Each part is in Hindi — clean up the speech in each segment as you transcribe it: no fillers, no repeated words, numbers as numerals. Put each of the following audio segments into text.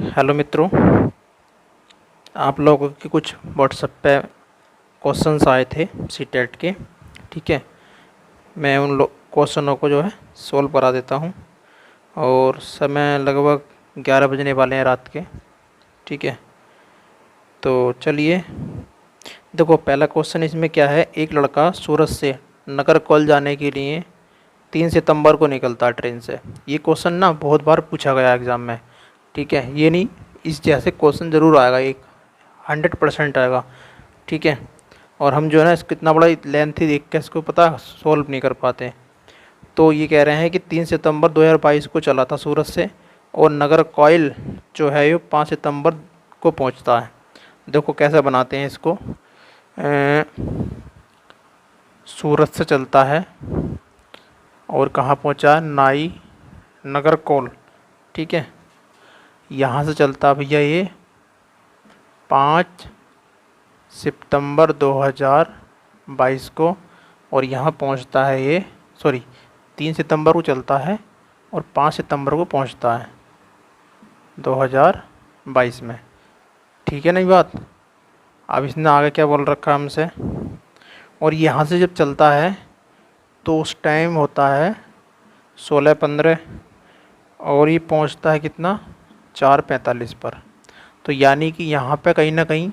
हेलो मित्रों, आप लोगों के कुछ व्हाट्सएप पे क्वेश्चंस आए थे सी टेट के। ठीक है, मैं उन क्वेश्चनों को जो है सोल्व करा देता हूँ। और समय लगभग 11 बजने वाले हैं रात के। ठीक है, तो चलिए देखो, पहला क्वेश्चन इसमें क्या है। एक लड़का सूरत से नगर कॉल जाने के लिए 3 सितंबर को निकलता है ट्रेन से। ये क्वेश्चन ना बहुत बार पूछा गया एग्ज़ाम में। ठीक है, ये नहीं, इस जैसे क्वेश्चन ज़रूर आएगा, एक 100% आएगा। ठीक है, और हम जो है ना इसको इतना बड़ा लेंथ ही देख के इसको पता सोल्व नहीं कर पाते। तो ये कह रहे हैं कि 3 सितंबर 2022 को चला था सूरत से, और नगर कॉइल जो है ये 5 सितंबर को पहुंचता है। देखो कैसे बनाते हैं इसको। सूरत से चलता है और कहाँ पहुंचा, नाई नगर कौल। ठीक है, यहाँ से चलता भैया ये 5 सितंबर 2022 को, और यहाँ पहुँचता है ये, सॉरी 3 सितंबर को चलता है और 5 सितंबर को पहुँचता है 2022 में। ठीक है, नहीं बात। अब इसने आगे क्या बोल रखा है हमसे, और यहाँ से जब चलता है तो उस टाइम होता है 16:15, और ये पहुँचता है कितना, 4:45 पर। तो यानी कि यहाँ पे कहीं ना कहीं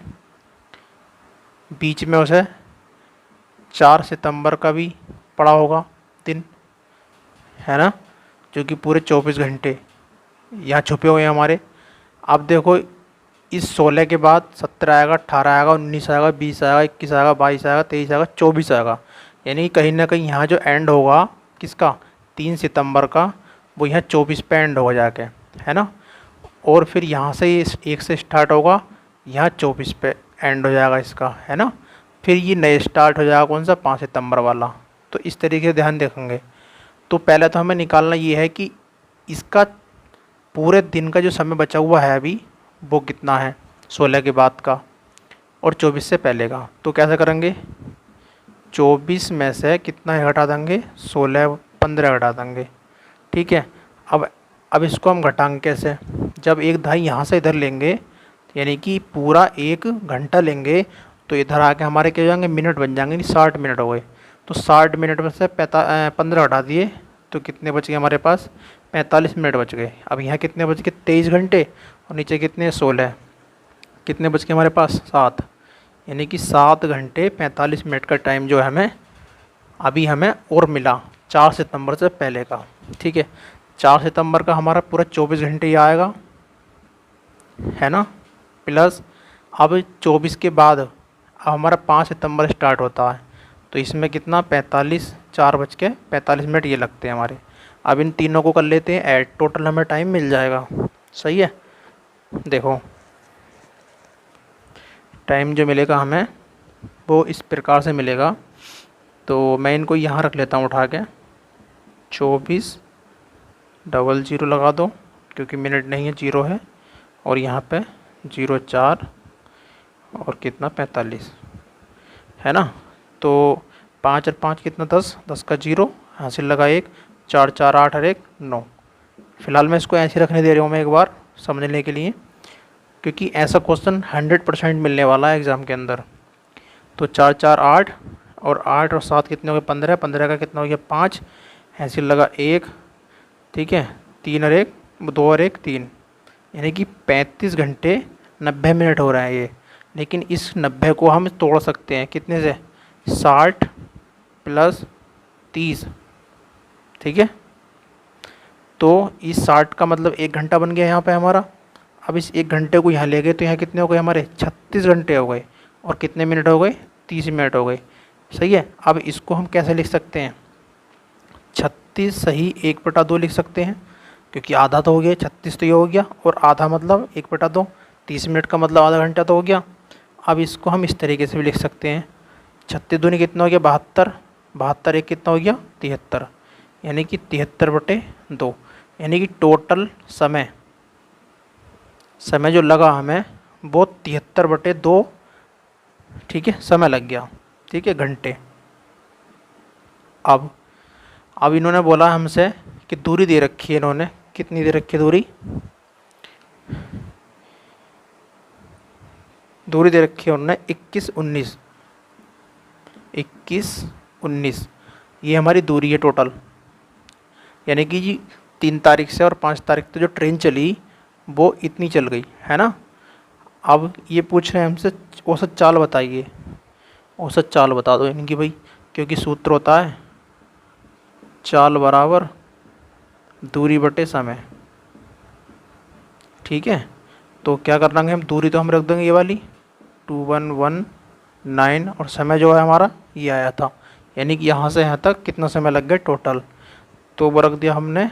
बीच में उसे 4 सितंबर का भी पड़ा होगा दिन, है ना, जो कि पूरे 24 घंटे यहाँ छुपे हुए हैं हमारे। अब देखो, इस 16 के बाद 17 आएगा, 18 आएगा, 19 आएगा, 20 आएगा, 21 आएगा, 22 आएगा, 23 आएगा, 24 आएगा। यानी कहीं ना कहीं यहाँ जो एंड होगा किसका, 3 सितंबर का, वो यहाँ 24 पे एंड होगा जाके, है ना। और फिर यहाँ से ये 1 से स्टार्ट होगा, यहाँ 24 पे एंड हो जाएगा इसका, है ना। फिर ये नए स्टार्ट हो जाएगा कौन सा, 5 सितंबर वाला। तो इस तरीके से ध्यान देखेंगे। तो पहले तो हमें निकालना ये है कि इसका पूरे दिन का जो समय बचा हुआ है अभी, वो कितना है 16 के बाद का और 24 से पहले का। तो कैसे करेंगे, 24 में से कितना घटा देंगे, 16, 15 घटा देंगे। ठीक है, अब इसको हम घटाएंगे कैसे, जब एक दहाई यहाँ से इधर लेंगे, यानी कि पूरा 1 घंटा लेंगे, तो इधर आके हमारे क्या हो जाएंगे, मिनट बन जाएंगे, 60 मिनट हो गए। तो 60 मिनट में से 15 हटा दिए, तो कितने बच गए हमारे पास, 45 मिनट बच गए। अब यहाँ कितने बच गए, 23 घंटे, और नीचे कितने, 16, कितने बच गए हमारे पास, 7। यानी कि 7 घंटे 45 मिनट का टाइम जो है हमें अभी हमें और मिला 4 सितंबर से पहले का। ठीक है, 4 सितंबर का हमारा पूरा 24 घंटे ही आएगा, है ना। प्लस अब 24 के बाद अब हमारा 5 सितंबर स्टार्ट होता है, तो इसमें कितना, 45, 4:45 ये लगते हैं हमारे। अब इन तीनों को कर लेते हैं ऐड, टोटल हमें टाइम मिल जाएगा। सही है, देखो टाइम जो मिलेगा हमें वो इस प्रकार से मिलेगा। तो मैं इनको यहाँ रख लेता हूँ उठा के, 24:00 लगा दो, क्योंकि मिनट नहीं है, 0 है, और यहाँ पे 04 और कितना, 45, है ना। तो 5 और 5 कितना, 10, 10 का 0 हासिल लगा 1, 4 4 8 और 1 9। फिलहाल मैं इसको ऐसे रखने दे रहा हूँ मैं एक बार समझने के लिए, क्योंकि ऐसा क्वेश्चन 100% मिलने वाला है एग्ज़ाम के अंदर। तो 4 4 8, और 8 और 7 कितने हो गए, 15, 15 का कितना हो गया, 5, हासिल लगा 1। ठीक है, 3 और 1, 2 और 1 3, यानी कि 35 घंटे 90 मिनट हो रहा है ये। लेकिन इस 90 को हम तोड़ सकते हैं कितने से, 60 + 30। ठीक है, तो इस 60 का मतलब 1 घंटा बन गया यहाँ पे हमारा। अब इस 1 घंटे को यहाँ ले गए, तो यहाँ कितने हो गए हमारे, 36 घंटे हो गए, और कितने मिनट हो गए, 30 मिनट हो गए। सही है, अब इसको हम कैसे लिख सकते हैं, 36 सही 1/2 लिख सकते हैं, क्योंकि आधा तो हो गया, 36 तो ये हो गया, और आधा मतलब 1/2, 30 मिनट का मतलब आधा घंटा तो हो गया। अब इसको हम इस तरीके से भी लिख सकते हैं, 36 दूनी कितना हो गया, 72, 72 एक कितना हो गया, 73, यानी कि 73/2। यानी कि टोटल समय जो लगा हमें वो 73/2, ठीक है, समय लग गया। ठीक है, घंटे। अब इन्होंने बोला हमसे कि दूरी दे रखी है, इन्होंने कितनी दे रखी है दूरी, दूरी दे रखी है उन्होंने 21-19 ये हमारी दूरी है टोटल। यानी कि जी 3 तारीख से और 5 तारीख तक जो ट्रेन चली वो इतनी चल गई है ना। अब ये पूछ रहे हैं हमसे औसत चाल बताइए। औसत चाल बता दो, यानी कि भाई क्योंकि सूत्र होता है चाल बराबर दूरी बटे समय। ठीक है, तो क्या कर देंगे हम, दूरी तो हम रख देंगे ये वाली 2119 और समय जो है हमारा ये आया था, यानी कि यहाँ से यहाँ तक कितना समय लग गया टोटल, तो वो रख दिया हमने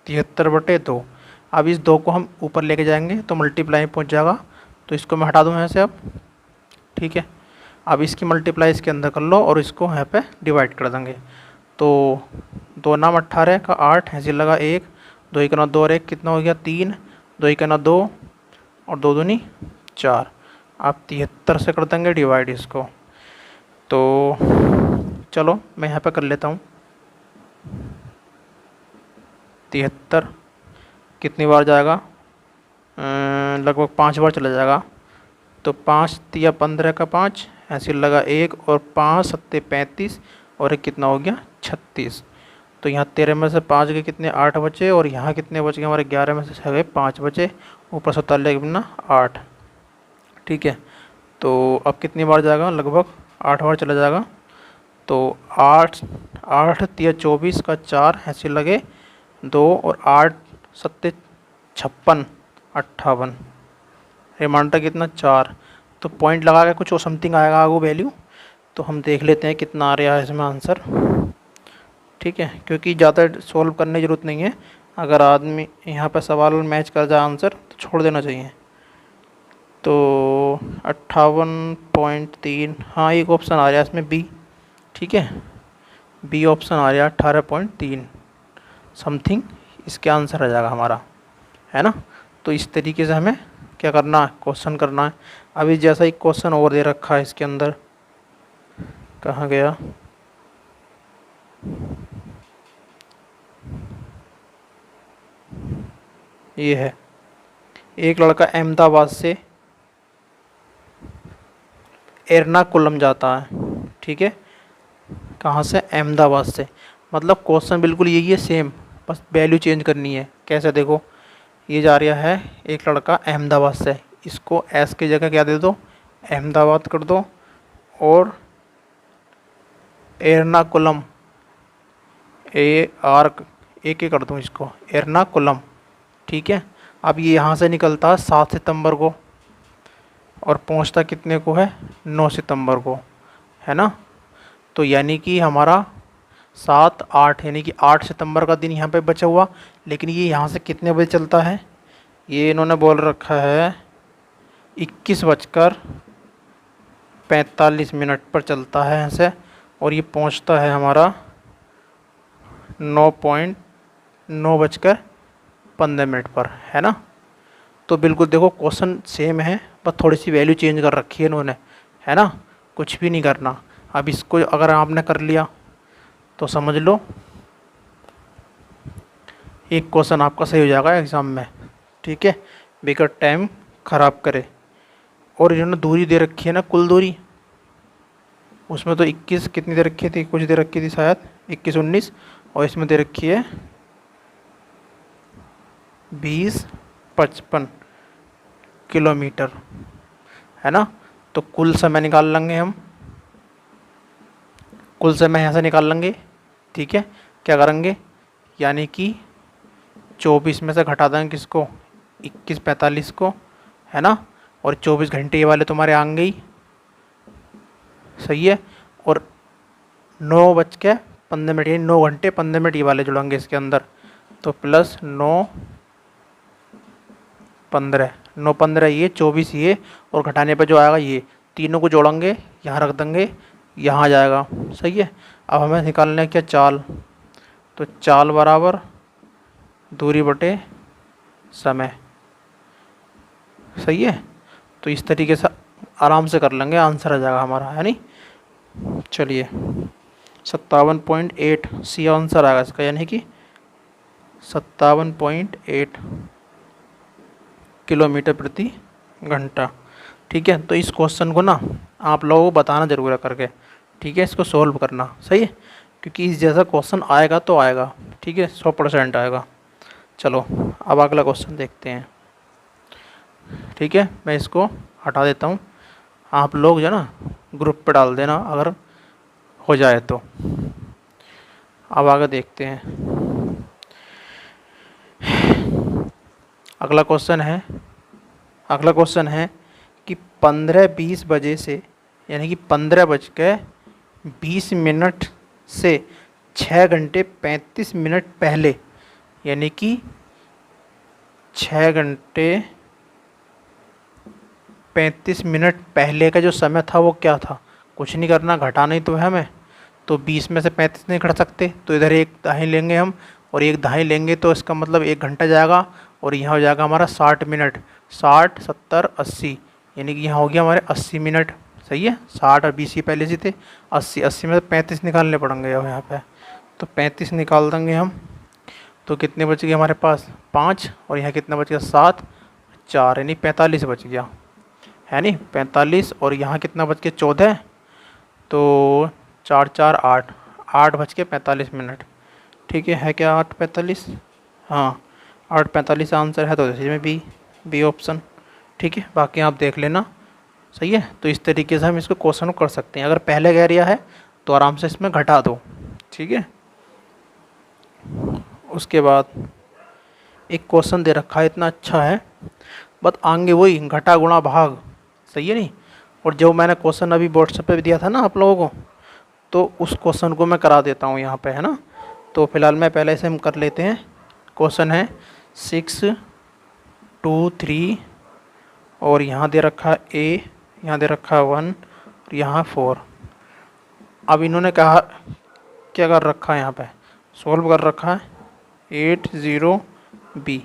73/2। अब इस 2 को हम ऊपर लेके जाएंगे तो मल्टीप्लाई पहुँच जाएगा, तो इसको मैं हटा दूँ यहाँ से अब। ठीक है, अब इसकी मल्टीप्लाई इसके अंदर कर लो और इसको यहाँ पे डिवाइड कर देंगे। तो 2 नाम 18 का 8 ऐसे लगा 1, 2 1 9 2 और 1 कितना हो गया 3, 2 1 9 2 और 2 दूनी 4। आप 73 से कर देंगे डिवाइड इसको। तो चलो मैं यहाँ पे कर लेता हूँ 73 कितनी बार जाएगा, लगभग 5 बार चला जाएगा। तो 5 तिया 15 का 5 ऐसे लगा 1 और 5 सत्ते 35 और एक कितना हो गया 36। तो यहाँ 13 में से 5 गए कितने 8 बचे, और यहाँ कितने बच गए हमारे 11 में से 6 गए 5 बचे, ऊपर 47 कितना 8। ठीक है, तो अब कितनी बार जाएगा, लगभग 8 बार चला जाएगा। तो 8 8 तिया 24 का 4 ऐसे लगे 2 और 8 सत्ते 56 58, रिमाइंडर कितना 4। तो पॉइंट लगा के कुछ और समथिंग आएगा आगे वैल्यू, तो हम देख लेते हैं कितना आ रहा है इसमें आंसर। ठीक है, क्योंकि ज़्यादा सॉल्व करने की ज़रूरत नहीं है, अगर आदमी यहाँ पर सवाल मैच कर जाए आंसर तो छोड़ देना चाहिए। तो 58.3, हाँ एक ऑप्शन आ रहा है इसमें बी। ठीक है, बी ऑप्शन आ रहा है 18.3 समथिंग, इसके आंसर आ जाएगा हमारा, है ना। तो इस तरीके से हमें क्या करना है, क्वेश्चन करना है। अभी जैसा एक क्वेश्चन और दे रखा है इसके अंदर, कहाँ गया, ये है, एक लड़का अहमदाबाद से एर्नाकुलम जाता है। ठीक है, कहाँ से, अहमदाबाद से, मतलब क्वेश्चन बिल्कुल यही है सेम, बस वैल्यू चेंज करनी है। कैसे, देखो ये जा रहा है एक लड़का अहमदाबाद से, इसको एस की जगह क्या दे दो अहमदाबाद कर दो, और एर्नाकुलम ए आर एक कर दूँ इसको एर्नाकुलम। ठीक है, अब ये यहाँ से निकलता है 7 सितंबर को और पहुँचता कितने को है 9 सितंबर को, है ना। तो यानी कि हमारा 7 8 यानी कि 8 सितंबर का दिन यहाँ पे बचा हुआ, लेकिन ये यहाँ से कितने बजे चलता है, ये इन्होंने बोल रखा है 21:45 पर चलता है यहाँ से, और ये पहुँचता है हमारा 9:15 पर, है ना। तो बिल्कुल देखो क्वेश्चन सेम है, बस थोड़ी सी वैल्यू चेंज कर रखी है इन्होंने, है ना, कुछ भी नहीं करना। अब इसको अगर आपने कर लिया तो समझ लो एक क्वेश्चन आपका सही हो जाएगा एग्ज़ाम में। ठीक है, बेकार टाइम ख़राब करे। और इन्होंने दूरी दे रखी है ना, कुल दूरी, उसमें तो 21 कितनी दे रखी थी, कुछ दे रखी थी शायद 21-19, और इसमें दे रखी है 20-55 किलोमीटर, है ना। तो कुल समय निकाल लेंगे हम, कुल समय यहाँ से निकाल लेंगे। ठीक है, क्या करेंगे, यानी कि 24 में से घटा देंगे किसको 21:45 को, है ना, और 24 घंटे ये वाले तुम्हारे आएंगे ही, सही है। और 9:15 यानी 9 घंटे 15 मिनट ये वाले जुड़ेंगे इसके अंदर, तो प्लस 9 15 ये 24 ये, और घटाने पे जो आएगा ये, तीनों को जोड़ेंगे यहाँ रख देंगे, यहाँ आ जाएगा, सही है। अब हमें निकालना है क्या चाल, तो चाल बराबर दूरी बटे समय, सही है। तो इस तरीके से आराम से कर लेंगे, आंसर आ जाएगा हमारा, है नहीं। चलिए 57.8 सी आंसर आएगा इसका, यानी कि 57.8 किलोमीटर प्रति घंटा। ठीक है, तो इस क्वेश्चन को ना आप लोगों को बताना ज़रूर है करके, ठीक है, इसको सोल्व करना, सही है, क्योंकि इस जैसा क्वेश्चन आएगा तो आएगा, ठीक है, 100% आएगा। चलो अब अगला क्वेश्चन देखते हैं, ठीक है, मैं इसको हटा देता हूँ, आप लोग जो है ना ग्रुप पे डाल देना अगर हो जाए तो। अब आगे देखते हैं, अगला क्वेश्चन है कि 15-20 बजे से, यानी कि 15:20 से 6 घंटे 35 मिनट पहले, यानी कि 6 घंटे 35 मिनट पहले का जो समय था वो क्या था, कुछ नहीं करना, घटाना ही तो है हमें। तो 20 में से 35 नहीं घटा सकते, तो इधर एक दहाई लेंगे हम और एक दहाई लेंगे, तो इसका मतलब 1 घंटा जाएगा और यहाँ हो जाएगा हमारा 60 मिनट, 60 70 80, यानी कि यहाँ हो गया हमारे 80 मिनट, सही है। 60 और 20 ही पहले से थे, 80 में से 35 निकालने पड़ेंगे अब यहाँ पे, तो 35 निकाल देंगे हम, तो कितने बच गए हमारे पास 5, और यहाँ कितना बच गया 7 4, यानी 45 बच गया, है नहीं 45, और यहाँ कितना बच गया 14, तो 4 4 8, 8 बज के 45 मिनट, ठीक है क्या 8:45, हाँ 8:45 आंसर है, तो इसमें बी ऑप्शन, ठीक है, बाकी आप देख लेना, सही है। तो इस तरीके से हम इसको क्वेश्चन कर सकते हैं, अगर पहले कह रिया है तो आराम से इसमें घटा दो, ठीक है। उसके बाद एक क्वेश्चन दे रखा है, इतना अच्छा है, बट आगे वही घटा गुणा भाग, सही है नहीं। और जो मैंने क्वेश्चन अभी व्हाट्सएप पे दिया था ना आप लोगों को, तो उस क्वेश्चन को मैं करा देता हूँ यहाँ पे, है ना। तो फिलहाल मैं पहले से हम कर लेते हैं। क्वेश्चन है 6 2 3, और यहाँ दे रखा है ए, यहाँ दे रखा है 1 और यहाँ 4। अब इन्होंने कहा क्या कर रखा है, यहाँ पे सोल्व कर रखा है 8 0 बी।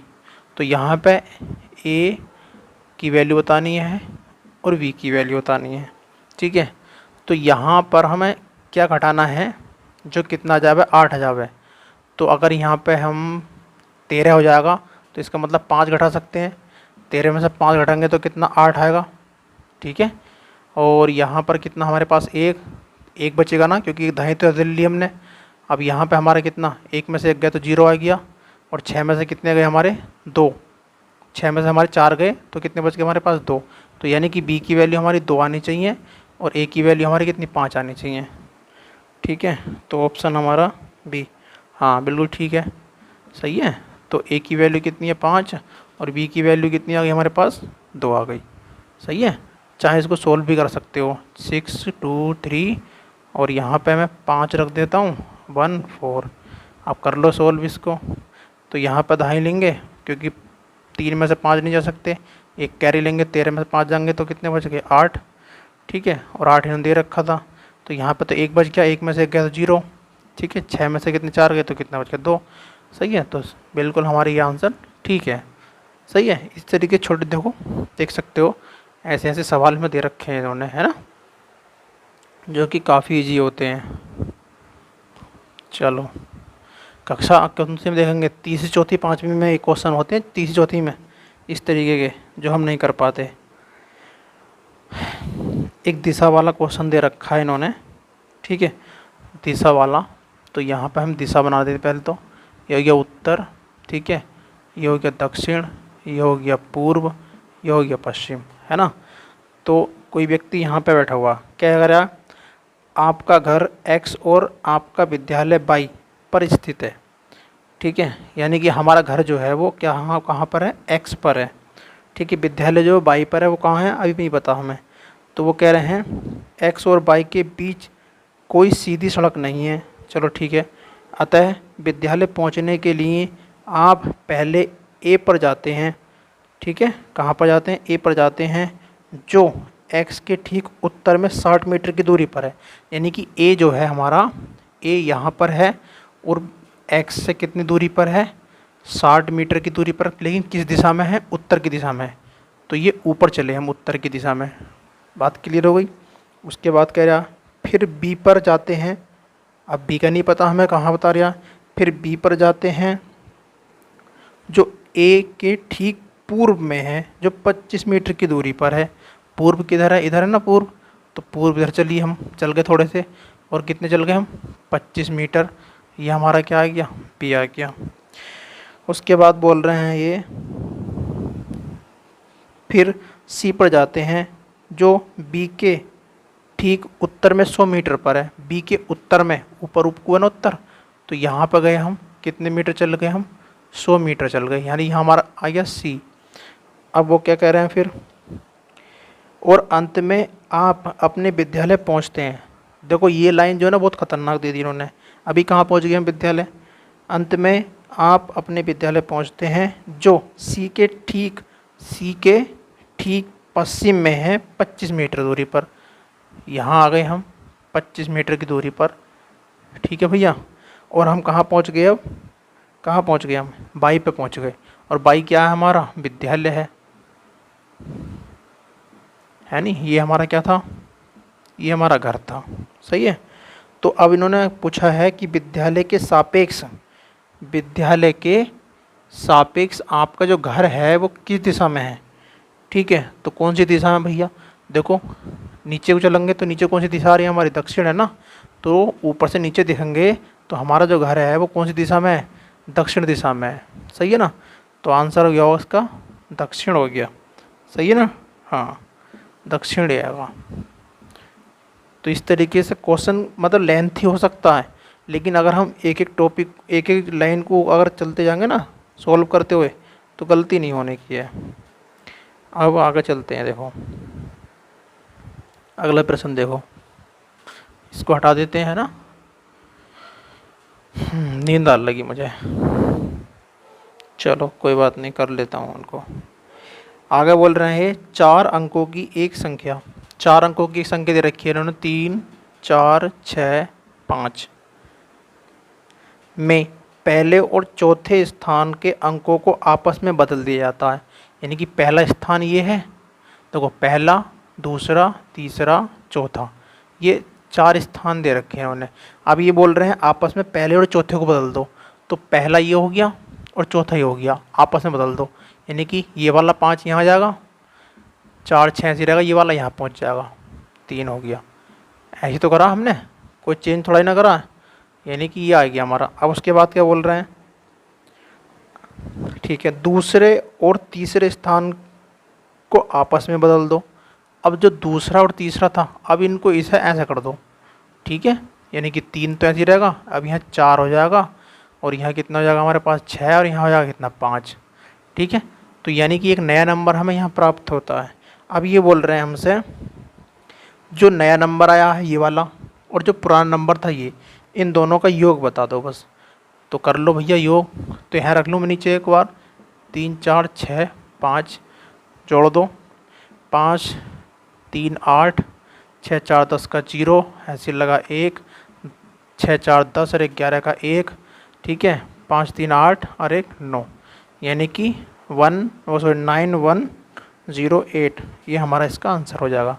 तो यहाँ पे ए की वैल्यू बतानी है और बी की वैल्यू बतानी है, ठीक है। तो यहाँ पर हमें क्या घटाना है, जो कितना जावे 8 जावे, तो अगर यहाँ पे हम 13 हो जाएगा तो इसका मतलब 5 घटा सकते हैं, 13 में से 5 घटाएंगे तो कितना 8 आएगा, ठीक है। और यहाँ पर कितना हमारे पास एक बचेगा ना, क्योंकि दही तो ले ली हमने। अब यहाँ पे हमारे कितना, 1 में से 1 गया तो 0 आ गया, और 6 में से कितने गए हमारे 2, 6 में से हमारे 4 गए तो कितने बच गए हमारे पास 2। तो यानी कि बी की वैल्यू हमारी 2 आनी चाहिए और ए की वैल्यू हमारी कितनी 5 आनी चाहिए, ठीक है। तो ऑप्शन हमारा बी, हाँ बिल्कुल ठीक है, सही है। तो ए की वैल्यू कितनी है 5 और बी की वैल्यू कितनी आ गई हमारे पास 2 आ गई, सही है। चाहे इसको सोल्व भी कर सकते हो, 6 2 3 और यहाँ पे मैं 5 रख देता हूँ 1 4, आप कर लो सोल्व इसको। तो यहाँ पर दहाई लेंगे क्योंकि 3 में से 5 नहीं जा सकते, एक कैरी लेंगे, 13 में से 5 जाएंगे तो कितने बच गए 8, ठीक है। और 8 इन्होंने दे रखा था, तो यहाँ पे तो 1 बच गया, 1 में से 1 गया तो 0, ठीक है। 6 में से कितने 4 गए तो कितना बच गया 2, सही है। तो बिल्कुल हमारी ये आंसर ठीक है, सही है। इस तरीके छोटे देखो देख सकते हो, ऐसे ऐसे सवाल में दे रखे हैं इन्होंने, है ना, जो कि काफ़ी इजी होते हैं। चलो कक्षा कौन सी में देखेंगे, तीसरी चौथी पाँचवीं में एक क्वेश्चन होते हैं, तीसरी चौथी में इस तरीके के जो हम नहीं कर पाते। एक दिशा वाला क्वेश्चन दे रखा है इन्होंने, ठीक है, दिशा वाला। तो यहाँ पे हम दिशा बना देते पहले, तो ये हो गया उत्तर, ठीक है, ये हो गया दक्षिण, ये हो गया पूर्व, ये हो गया पश्चिम, है ना। तो कोई व्यक्ति यहाँ पे बैठा हुआ क्या कह रहा, आपका घर x और आपका विद्यालय y पर स्थित है, ठीक है। यानी कि हमारा घर जो है वो क्या कहाँ पर है, x पर है, ठीक है। विद्यालय जो y पर है वो कहाँ है अभी नहीं पता हमें। तो वो कह रहे हैं x और y के बीच कोई सीधी सड़क नहीं है, चलो ठीक है। अतः विद्यालय पहुंचने के लिए आप पहले a पर जाते हैं, ठीक है। कहाँ पर जाते हैं, a पर जाते हैं, जो x के ठीक उत्तर में 60 मीटर की दूरी पर है। यानी कि a जो है हमारा, a यहाँ पर है और x से कितनी दूरी पर है, 60 मीटर की दूरी पर, लेकिन किस दिशा में है, उत्तर की दिशा में। तो ये ऊपर चले हम उत्तर की दिशा में, बात क्लियर हो गई। उसके बाद कह रहा फिर b पर जाते हैं, अब b का नहीं पता हमें कहाँ बता रहा, फिर b पर जाते हैं जो a के ठीक पूर्व में है, जो 25 मीटर की दूरी पर है। पूर्व किधर है, इधर है ना पूर्व, तो पूर्व इधर चलिए हम चल गए थोड़े से, और कितने चल गए हम 25 मीटर। ये हमारा क्या आ गया, पी आ गया। उसके बाद बोल रहे हैं ये, फिर सी पर जाते हैं, जो बी के ठीक उत्तर में 100 मीटर पर है। बी के उत्तर में, ऊपर हुआ ना उत्तर, तो यहाँ पर गए हम, कितने मीटर चल गए हम, 100 मीटर चल गए, यानी यहाँ हमारा आ गया सी। अब वो क्या कह रहे हैं फिर, और अंत में आप अपने विद्यालय पहुँचते हैं। देखो ये लाइन जो है ना बहुत खतरनाक दे दी इन्होंने। अभी कहाँ पहुँच गए हम, विद्यालय। अंत में आप अपने विद्यालय पहुँचते हैं जो सी के ठीक पश्चिम में है, 25 मीटर दूरी पर। यहाँ आ गए हम 25 मीटर की दूरी पर, ठीक है भैया। और हम कहाँ पहुँच गए, अब कहाँ पहुँच गए हम, बाई पे पहुँच गए। और बाई क्या है, हमारा विद्यालय है नहीं, ये हमारा क्या था, ये हमारा घर था, सही है। तो अब इन्होंने पूछा है कि विद्यालय के सापेक्ष आपका जो घर है वो किस दिशा में है, ठीक है। तो कौन सी दिशा में भैया, देखो नीचे को चलेंगे तो नीचे कौन सी दिशा आ रही है, हमारी दक्षिण है ना। तो ऊपर से नीचे देखेंगे तो हमारा जो घर है वो कौन सी दिशा में है, दक्षिण दिशा में है, सही है ना। तो आंसर हो गया उसका दक्षिण हो गया, सही है ना, हाँ दक्षिण आएगा। तो इस तरीके से क्वेश्चन मतलब लेंथी हो सकता है, लेकिन अगर हम एक एक टॉपिक, एक एक लाइन को अगर चलते जाएंगे ना सॉल्व करते हुए, तो गलती नहीं होने की है। अब आगे चलते हैं, देखो अगला प्रश्न देखो, इसको हटा देते हैं ना, नींद आ लगी मुझे, चलो कोई बात नहीं, कर लेता हूँ उनको। आगे बोल रहे हैं 4 अंकों की एक संख्या, 4 अंकों की एक संख्या दे रखी है इन्होंने, 3 4 6 5 में पहले और चौथे स्थान के अंकों को आपस में बदल दिया जाता है। यानी कि पहला स्थान ये है, देखो पहला, दूसरा, तीसरा, चौथा, ये 4 स्थान दे रखे हैं उन्होंने। अब ये बोल रहे हैं आपस में पहले और चौथे को बदल दो, तो पहला ये हो गया और चौथा ये हो गया, आपस में बदल दो। यानी कि ये वाला 5 यहाँ जाएगा, 4 6 ऐसे रहेगा, ये वाला यहाँ पहुँच जाएगा, 3 हो गया। ऐसे तो करा हमने, कोई चेंज थोड़ा ही ना करा, यानी कि ये आ गया हमारा। अब उसके बाद क्या बोल रहे हैं, ठीक है, दूसरे और तीसरे स्थान को आपस में बदल दो। अब जो दूसरा और तीसरा था, अब इनको इसे ऐसा कर दो, ठीक है। यानी कि 3 तो ऐसे ही रहेगा, अब यहाँ 4 हो जाएगा, और यहाँ कितना हो जाएगा हमारे पास 6, और यहाँ हो जाएगा कितना 5, ठीक है। तो यानी कि एक नया नंबर हमें यहाँ प्राप्त होता है। अब ये बोल रहे हैं हमसे, जो नया नंबर आया है ये वाला, और जो पुराना नंबर था ये, इन दोनों का योग बता दो बस। तो कर लो भैया योग, तो यहाँ रख लूँ मैं नीचे एक बार, 3 4 6 5 जोड़ दो, 5 3 8, 6 4 10 का 0, ऐसे लगा 1, 6 4 10 और 11 का 1, ठीक है, 5 3 8 और 1 9, यानी कि 9108, ये हमारा इसका आंसर हो जाएगा।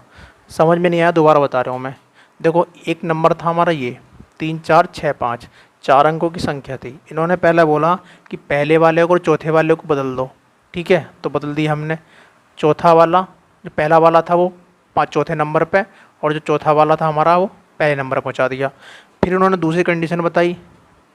समझ में नहीं आया दोबारा बता रहा हूँ मैं। देखो एक नंबर था हमारा ये 3 4 6 5, 4 अंकों की संख्या थी। इन्होंने पहले बोला कि पहले वाले को और चौथे वाले को बदल दो, ठीक है, तो बदल दी हमने। चौथा वाला, जो पहला वाला था वो चौथे नंबर पे, और जो चौथा वाला था हमारा वो पहले नंबर पर पहुँचा दिया। फिर उन्होंने दूसरी कंडीशन बताई,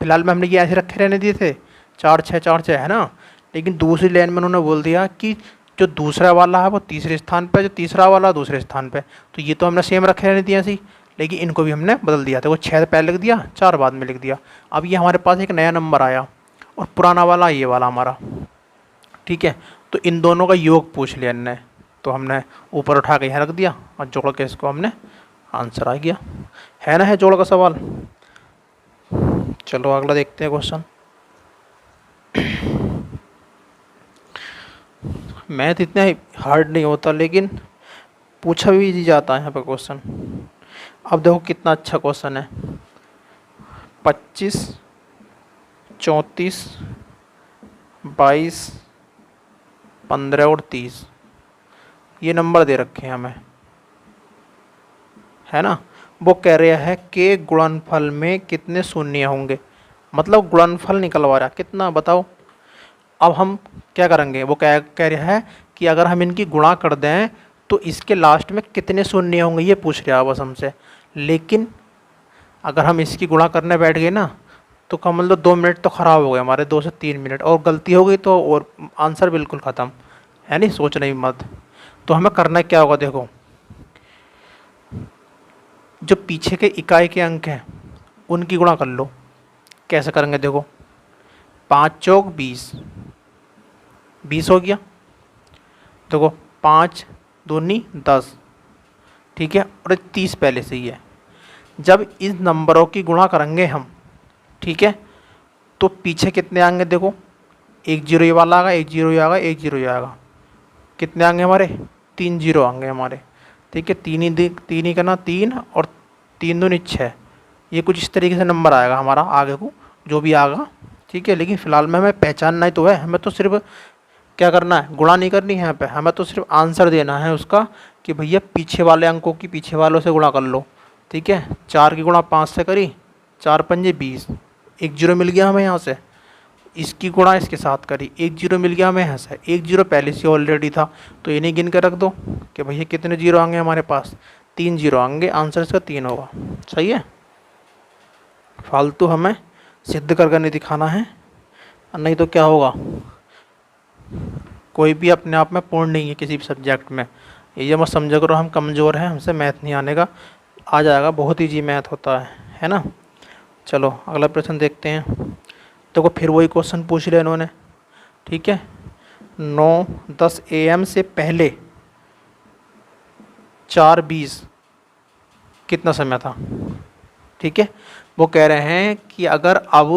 फिलहाल में हमने ये ऐसे रखे रहने दिए थे 4 6 है ना, लेकिन दूसरी लाइन में उन्होंने बोल दिया कि जो दूसरा वाला है वो तीसरे स्थान पे, जो तीसरा वाला दूसरे स्थान पे। तो ये तो हमने सेम रखे रहने दिया सी, लेकिन इनको भी हमने बदल दिया था, वो 6 पहले लिख दिया, 4 बाद में लिख दिया। अब ये हमारे पास एक नया नंबर आया, और पुराना वाला ये वाला हमारा, ठीक है। तो इन दोनों का योग पूछ लिया इनने, तो हमने ऊपर उठा के यहाँ रख दिया, और जोड़ के इसको हमने आंसर आ गया। है ना, है जोड़ का सवाल। चलो अगला देखते हैं क्वेश्चन। मैथ इतना हार्ड नहीं होता, लेकिन पूछा भी जाता है यहाँ पर क्वेश्चन। अब देखो कितना अच्छा क्वेश्चन है, 25 34 22 15 और 30, ये नंबर दे रखे हैं हमें, है ना। वो कह रहा है कि गुणनफल में कितने शून्य होंगे, मतलब गुणनफल निकलवा रहा है कितना, बताओ। अब हम क्या करेंगे, वो कह रहा है कि अगर हम इनकी गुणा कर दें तो इसके लास्ट में कितने शून्य होंगे ये पूछ रहा है बस हमसे। लेकिन अगर हम इसकी गुणा करने बैठ गए ना तो कम मतलब 2 मिनट तो ख़राब हो गए हमारे, 2 से 3 मिनट, और गलती हो गई तो और आंसर बिल्कुल ख़त्म, है नहीं, सोचना ही मत। तो हमें करना क्या होगा, देखो जो पीछे के इकाई के अंक हैं उनकी गुणा कर लो। कैसे करेंगे, देखो 5 चौक 20, 20 हो गया। देखो 5 दूनी 10, ठीक है, और 30 पहले से ही है। जब इन नंबरों की गुणा करेंगे हम, ठीक है, तो पीछे कितने आएंगे, देखो एक जीरो ये वाला आएगा, एक जीरो ये आएगा, एक जीरो ये आएगा, कितने आएंगे हमारे, 3 जीरो आएंगे हमारे, ठीक है। तीन ही करना, 3 और 3 दूनी 6, ये कुछ इस तरीके से नंबर आएगा हमारा आगे को जो भी आएगा, ठीक है। लेकिन फ़िलहाल में हमें पहचानना ही तो है, हमें तो सिर्फ क्या करना है, गुणा नहीं करनी है यहाँ पे, हमें तो सिर्फ आंसर देना है उसका कि भैया पीछे वाले अंकों की पीछे वालों से गुणा कर लो, ठीक है। 4 की गुणा 5 से करी, 4 पंजे 20, एक जीरो मिल गया हमें यहाँ से। इसकी गुणा इसके साथ करी, एक जीरो मिल गया हमें यहाँ से, एक जीरो पहले से ऑलरेडी था, तो इन्हें गिन के रख दो कि भैया कितने जीरो आएंगे हमारे पास, 3 जीरो आएंगे, आंसर इसका 3 होगा। सही है, फालतू हमें सिद्ध करके नहीं दिखाना है, नहीं तो क्या होगा, कोई भी अपने आप में पूर्ण नहीं है किसी भी सब्जेक्ट में। ये मत समझा करो हम कमज़ोर हैं, हमसे मैथ नहीं आने का, आ जाएगा, बहुत ईजी मैथ होता है ना। चलो अगला प्रश्न देखते हैं। देखो फिर वही क्वेश्चन पूछ लिया इन्होंने, ठीक है। 9:10 AM से पहले 4:20 कितना समय था, ठीक है। वो कह रहे हैं कि अगर अब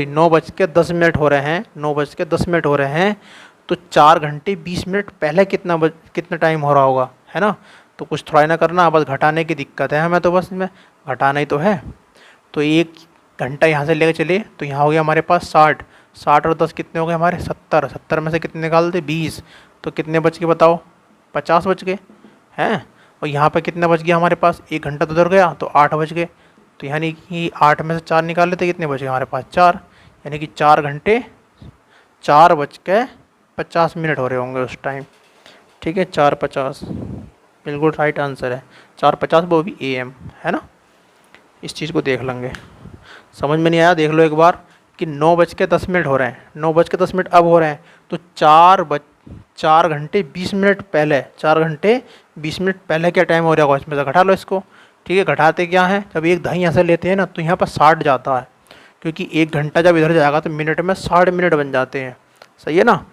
9:10 हो रहे हैं, 9:10 हो रहे हैं, तो 4 घंटे 20 मिनट पहले कितना टाइम हो रहा होगा, है ना। तो कुछ थोड़ा ही ना करना, बस घटाने की दिक्कत है हमें, तो बस में घटाना ही तो है। तो 1 घंटा यहाँ से लेकर चलिए तो यहाँ हो गया हमारे पास 60, 60 और 10 कितने हो गए हमारे 70, 70 में से कितने निकाल दे 20, तो कितने बच गए बताओ, 50 बच गए हैं। और यहाँ पे कितना बच गया हमारे पास, 1 घंटा तो उधर गया, तो 8 बच गए। तो यानी कि 8 में से 4 निकाल लेते, कितने बच गए हमारे पास 4, यानी कि 4 घंटे 4:50 हो रहे होंगे उस टाइम, ठीक है। 4:50 बिल्कुल राइट आंसर है, 4:50 वो भी AM, है ना। इस चीज़ को देख लेंगे, समझ में नहीं आया देख लो एक बार कि 9:10 हो रहे हैं, 9:10 अब हो रहे हैं, तो 4 घंटे 20 मिनट पहले, 4 घंटे 20 मिनट पहले क्या टाइम हो रहा होगा, इसमें से घटा लो इसको, ठीक है। घटाते क्या है, जब एक दहाई यहाँ से लेते हैं ना तो यहाँ पर 60 जाता है, क्योंकि 1 घंटा जब इधर जाएगा तो मिनट में 60 मिनट बन जाते हैं, सही है ना।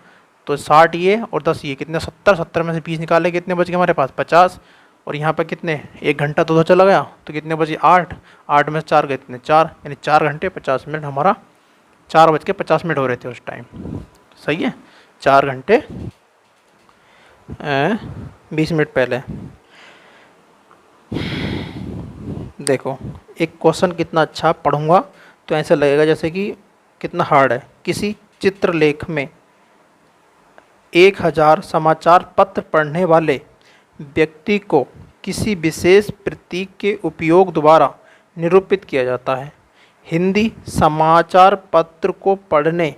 तो 60 ये और 10 ये कितने 70, 70 में से 20 निकाले, कितने बच गए हमारे पास 50, और यहाँ पे कितने 1 घंटा तो चला गया, तो कितने बचे 8, 8 में से 4 गए कितने 4, यानी 4 घंटे 50 मिनट हमारा 4:50 हो रहे थे उस टाइम, सही है। 4 घंटे 20 मिनट पहले। देखो एक क्वेश्चन कितना अच्छा पढ़ूंगा तो ऐसा लगेगा जैसे कि कितना हार्ड है। किसी चित्रलेख में 1000 समाचार पत्र पढ़ने वाले व्यक्ति को किसी विशेष प्रतीक के उपयोग द्वारा निरूपित किया जाता है। हिंदी समाचार पत्र को पढ़ने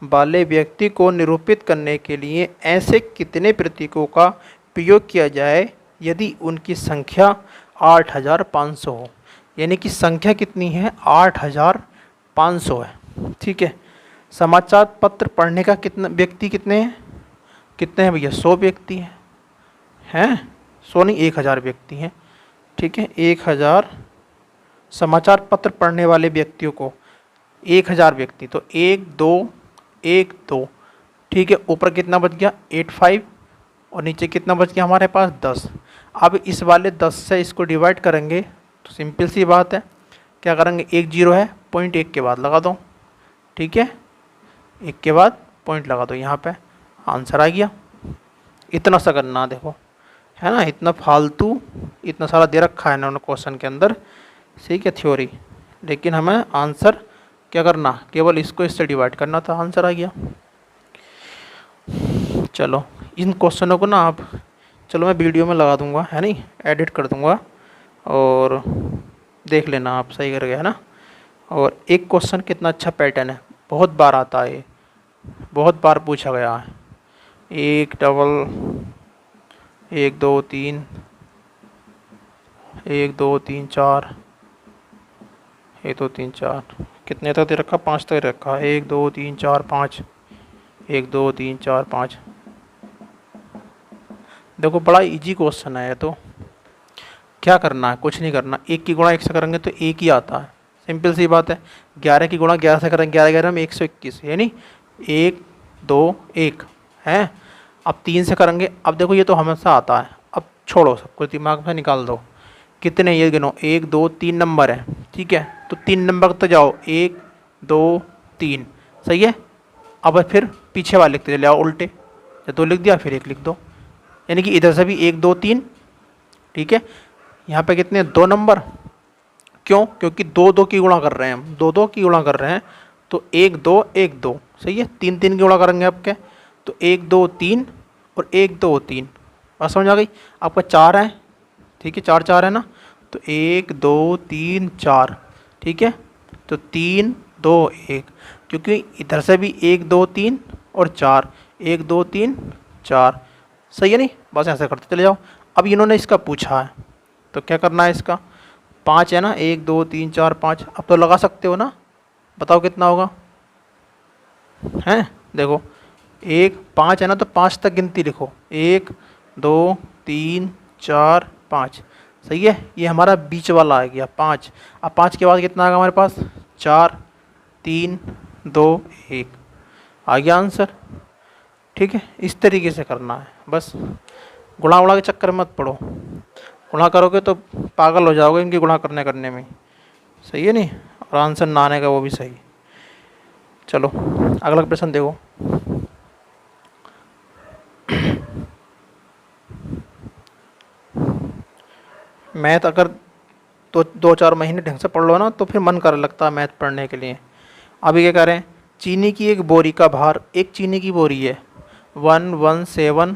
वाले व्यक्ति को निरूपित करने के लिए ऐसे कितने प्रतीकों का प्रयोग किया जाए यदि उनकी संख्या 8500 हो। यानी कि संख्या कितनी है, 8500 है, ठीक है। समाचार पत्र पढ़ने का कितना व्यक्ति कितने हैं भैया, 100 व्यक्ति हैं 100 नहीं 1000 व्यक्ति हैं, ठीक है। 1000 समाचार पत्र पढ़ने वाले व्यक्तियों को 1000 व्यक्ति, तो 1 2 1 2, ठीक है। ऊपर कितना बच गया 85 और नीचे कितना बच गया हमारे पास 10। अब इस वाले 10 से इसको डिवाइड करेंगे तो सिंपल सी बात है, क्या करेंगे, 1 जीरो है, पॉइंट 1 के बाद लगा दो, ठीक है। 1 के बाद पॉइंट लगा दो, यहाँ पे आंसर आ गया। इतना सा करना देखो, है ना, इतना फालतू इतना सारा दे रखा है इन्होंने क्वेश्चन के अंदर, ठीक है, थ्योरी, लेकिन हमें आंसर क्या करना, केवल इसको इससे डिवाइड करना था, आंसर आ गया। चलो इन क्वेश्चनों को ना आप, चलो मैं वीडियो में लगा दूंगा, है नहीं, एडिट कर दूंगा और देख लेना आप, सही कर गया है ना। और एक क्वेश्चन कितना अच्छा पैटर्न है, बहुत बार आता है, बहुत बार पूछा गया है, 1 एक दो तीन, एक दो तीन चार, एक दो तीन चार, कितने तक दे रखा, 5 तक रखा, एक दो तीन चार पाँच, एक दो तीन चार पाँच। देखो बड़ा इजी क्वेश्चन है ये तो। क्या करना है, कुछ नहीं करना, एक की गुणा एक से करेंगे तो एक ही आता है, सिंपल सी बात है। 11 की गुणा 11 से करेंगे, 11 11 में 121, यानी एक दो एक है। अब 3 से करेंगे, अब देखो ये तो हमेशा आता है, अब छोड़ो सब कुछ दिमाग में निकाल दो। कितने ये गिनो, एक दो तीन नंबर है, ठीक है, तो 3 नंबर तक जाओ, एक दो तीन, सही है। अब फिर पीछे वाले लिखते चले आओ उल्टे, या 2 लिख दिया फिर 1 लिख दो, यानी कि इधर से भी 1 2 3, ठीक है। यहाँ पे कितने, 2 नंबर, क्यों, क्योंकि दो दो की गुणा कर रहे हैं हम, दो दो की गुणा कर रहे हैं, तो एक दो, सही है। 3 3 की गुणा करेंगे आपके, तो 1 2 3 और 1 2 3, बात समझ आ गई। आपका 4 है, ठीक है, 4 4 है ना, तो 1 2 3 4, ठीक है, तो 3 2 1, क्योंकि इधर से भी 1 2 3 और 4, 1 2 3 4, सही है नहीं, बस ऐसे करते चले जाओ। अब इन्होंने इसका पूछा है तो क्या करना है, इसका 5 है ना, 1 2 3 4 5, अब तो लगा सकते हो ना, बताओ कितना होगा, हैं, देखो 5 है ना, तो 5 तक गिनती लिखो, 1 2 3 4 5, सही है। ये हमारा बीच वाला आ गया 5। अब 5 के बाद कितना आएगा हमारे पास, 4 3 2 1, आ गया आंसर, ठीक है। इस तरीके से करना है बस, गुणा उड़ा के चक्कर में मत पड़ो, गुणा करोगे तो पागल हो जाओगे इनकी गुणा करने करने में, सही है नहीं, और आंसर ना आने का वो भी सही। चलो अगला प्रश्न देखो। मैथ अगर तो 2 4 महीने ढंग से पढ़ लो ना तो फिर मन कर लगता है मैथ पढ़ने के लिए। अभी क्या करें, चीनी की एक बोरी का भार, एक चीनी की बोरी है 117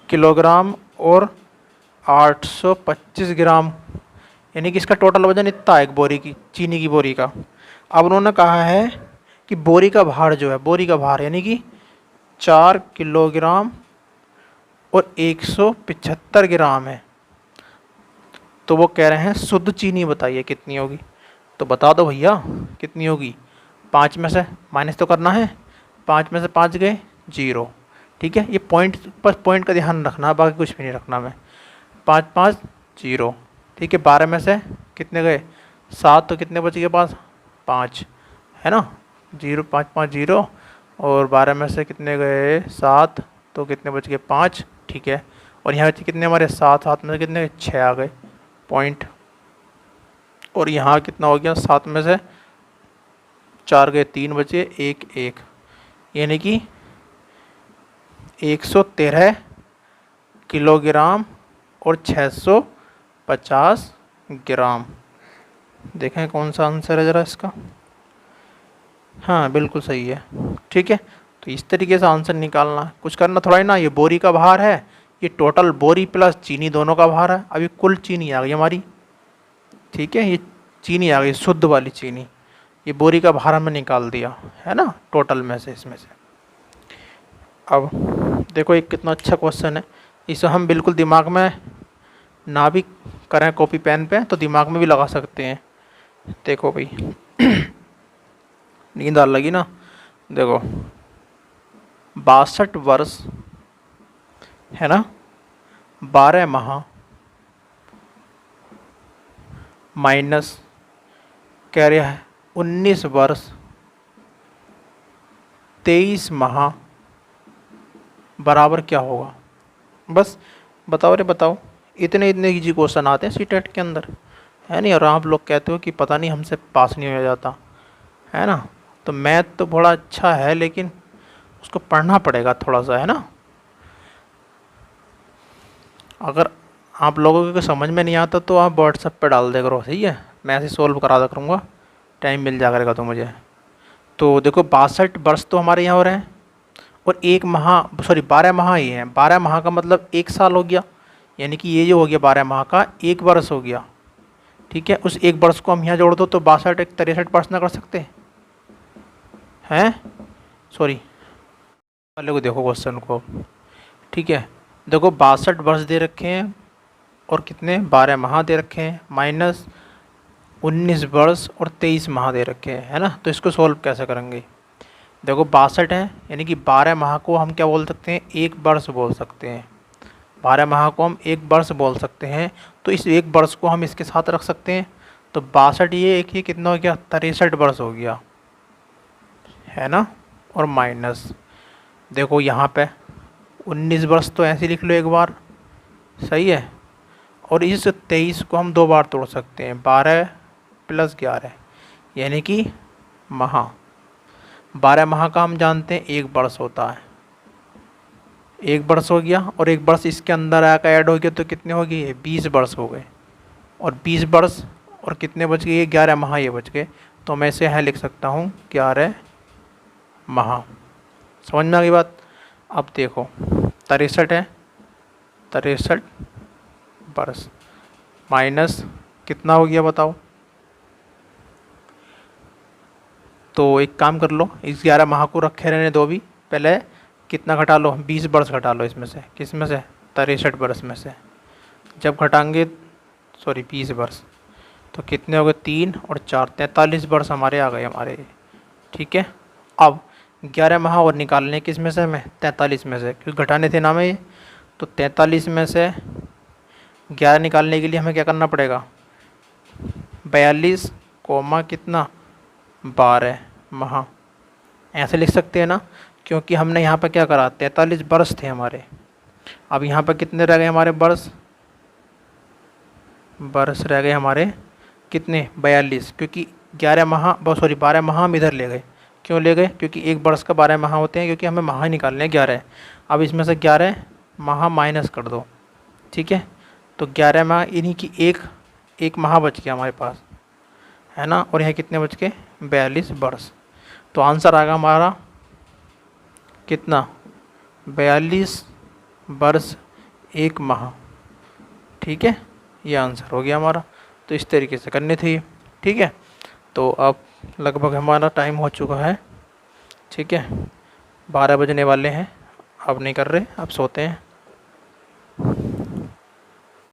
किलोग्राम और 825 ग्राम, यानी कि इसका टोटल वजन इतना है एक बोरी की, चीनी की बोरी का। अब उन्होंने कहा है कि बोरी का भार जो है, बोरी का भार यानी कि 4 किलोग्राम और 175 ग्राम है, तो वो कह रहे हैं शुद्ध चीनी बताइए कितनी होगी। तो बता दो भैया कितनी होगी, 5 में से माइनस तो करना है, 5 में से 5 गए 0, ठीक है। ये पॉइंट पर पॉइंट का ध्यान रखना, बाकी कुछ भी नहीं रखना मैं। 5 5 0, ठीक है। 12 में से कितने गए 7, तो कितने बच गए पास 5, है ना, 0 5 5 0, और 12 में से कितने गए 7, तो कितने बच गए 5, ठीक है। और यहाँ बचे कितने हमारे 7, 7 में से कितने 6 आ गए पॉइंट, और यहाँ कितना हो गया 7 में से 4 गए 3 बचे 1 1, यानी कि 113 किलोग्राम और 650 ग्राम। देखें कौन सा आंसर है ज़रा इसका, हाँ बिल्कुल सही है, ठीक है। तो इस तरीके से आंसर निकालना, कुछ करना थोड़ा ही ना। ये बोरी का भार है, ये टोटल बोरी प्लस चीनी दोनों का भार है। अभी कुल चीनी आ गई हमारी, ठीक है, ये चीनी आ गई शुद्ध वाली चीनी, ये बोरी का भार हमने निकाल दिया है ना टोटल में से, इसमें से। अब देखो एक कितना अच्छा क्वेश्चन है, इसे हम बिल्कुल दिमाग में ना भी करें कॉपी पेन पे तो दिमाग में भी लगा सकते हैं। देखो भाई नींद आ लगी ना, देखो 62 वर्ष है ना, 12 माह माइनस कह रहा है 19 वर्ष 23 माह बराबर क्या होगा। बस बताओ रे बताओ, इतने इतने इजी क्वेश्चन आते हैं सीटेट के अंदर, है नहीं, और आप लोग कहते हो कि पता नहीं हमसे पास नहीं हो जाता, है ना। तो मैथ तो बड़ा अच्छा है लेकिन उसको पढ़ना पड़ेगा थोड़ा सा, है ना। अगर आप लोगों को समझ में नहीं आता तो आप व्हाट्सएप पे डाल दे करो, सही है, मैं ऐसे सॉल्व करा दिया करूँगा, टाइम मिल जा करेगा तो मुझे। तो देखो 62 वर्ष तो हमारे यहाँ हो रहे हैं, और 1 माह सॉरी 12 माह ही हैं, 12 माह का मतलब 1 साल हो गया, यानी कि ये जो हो गया 12 माह का 1 वर्ष हो गया, ठीक है। उस 1 वर्ष को हम यहाँ जोड़ दो तो 62 एक 63 वर्ष ना कर सकते हैं, सॉरी पहले को देखो क्वेश्चन को, ठीक है। देखो 62 वर्ष दे रखे हैं और कितने 12 माह दे रखे हैं, माइनस 19 वर्ष और 23 माह दे रखे हैं, है ना। तो इसको सोल्व कैसे करेंगे। देखो 62 है, यानी कि 12 माह को हम क्या बोल सकते हैं, एक वर्ष बोल सकते हैं। 12 माह को हम एक वर्ष बोल सकते हैं। तो इस एक वर्ष को हम इसके साथ रख सकते हैं। तो 62 ये एक ही कितना हो गया, 63 वर्ष हो गया, है ना। और माइनस देखो यहाँ पे 19 वर्ष तो ऐसे लिख लो एक बार, सही है। और इस 23 को हम दो बार तोड़ सकते हैं, 12 + 11, यानी कि माह। 12 माह का हम जानते हैं एक वर्ष होता है, एक वर्ष हो गया। और एक वर्ष इसके अंदर आकर ऐड हो गया तो कितने हो गए, 20 वर्ष हो गए। और 20 वर्ष और कितने बच गए, 11 माह ये बच गए। तो मैं इसे यहाँ लिख सकता हूँ 11 माह। समझ में आ गई बात। अब देखो 63 है, 63 वर्ष माइनस कितना हो गया बताओ। तो एक काम कर लो, इस 11 माह को रखे रहने दो भी। पहले कितना घटा लो, 20 वर्ष घटा लो इसमें से, किस में से, 63 वर्ष में से। जब घटाएंगे, सॉरी 20 वर्ष, तो कितने हो गए, 3 और 4, 43 वर्ष हमारे आ गए हमारे। ठीक है। अब 11 माह और निकालने किस में से हमें, 43 में से, क्योंकि घटाने थे ना हमें ये। तो 43 में से 11 निकालने के लिए हमें क्या करना पड़ेगा, 42 कोमा कितना, 12 माह। ऐसे लिख सकते हैं ना, क्योंकि हमने यहाँ पर क्या करा, 43 वर्ष थे हमारे। अब यहाँ पर कितने रह गए हमारे वर्ष, वर्ष रह गए हमारे कितने, 42, क्योंकि 11 माह, सॉरी 12 माह हम इधर ले गए। क्यों ले गए, क्योंकि एक वर्ष का 12 माह होते हैं, क्योंकि हमें माह निकालने हैं 11। अब इसमें से 11 माह माइनस कर दो, ठीक है। तो 11 माह, इन्हीं की एक माह बच गया हमारे पास, है ना। और यहाँ कितने बच गए, 42 वर्ष। तो आंसर आएगा हमारा कितना, 42 वर्ष 1 माह। ठीक है, ये आंसर हो गया हमारा। तो इस तरीके से करने थे, ठीक है। तो अब लगभग हमारा टाइम हो चुका है, ठीक है, 12 बजने वाले हैं। अब नहीं कर रहे, अब सोते हैं।